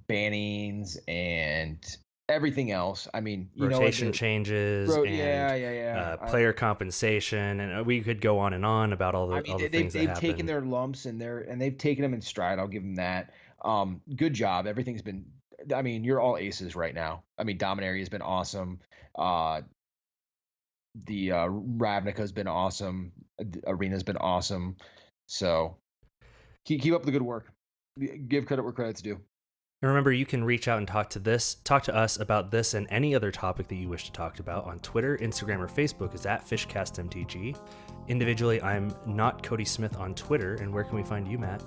bannings and everything else, I mean, rotation changes, player compensation, and we could go on and on about all the things that happen. They've taken their lumps and they've taken them in stride. I'll give them that. Good job. Everything's been. I mean, you're all aces right now. I mean, Dominaria has been awesome. The Ravnica's been awesome. Arena's been awesome. So keep up the good work. Give credit where credit's due. And remember, you can reach out and talk to us about this and any other topic that you wish to talk about on Twitter, Instagram, or Facebook is at fishcastmtg. Individually, I'm not Kody Smith on Twitter. And where can we find you, Matt?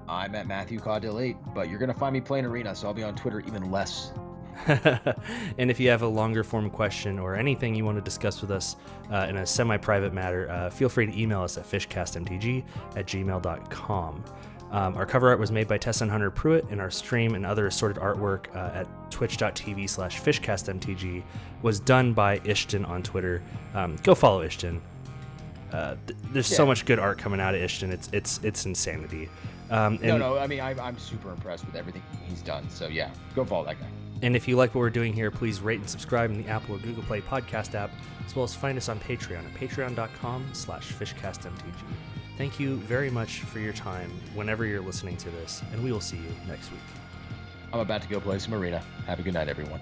I'm at Matthew Caudil 8, but you're going to find me playing Arena, so I'll be on Twitter even less. And if you have a longer form question or anything you want to discuss with us in a semi-private matter, feel free to email us at fishcastmtg@gmail.com. Our cover art was made by Tessa and Hunter Pruitt, and our stream and other assorted artwork at twitch.tv/fishcastmtg was done by Ishton on Twitter. Go follow Ishton. There's so much good art coming out of Ishton. It's insanity. No, I mean, I'm super impressed with everything he's done. So yeah, go follow that guy. And if you like what we're doing here, please rate and subscribe in the Apple or Google Play podcast app, as well as find us on Patreon at patreon.com/fishcastmtg. Thank you very much for your time whenever you're listening to this, and we will see you next week. I'm about to go play some arena. Have a good night, everyone.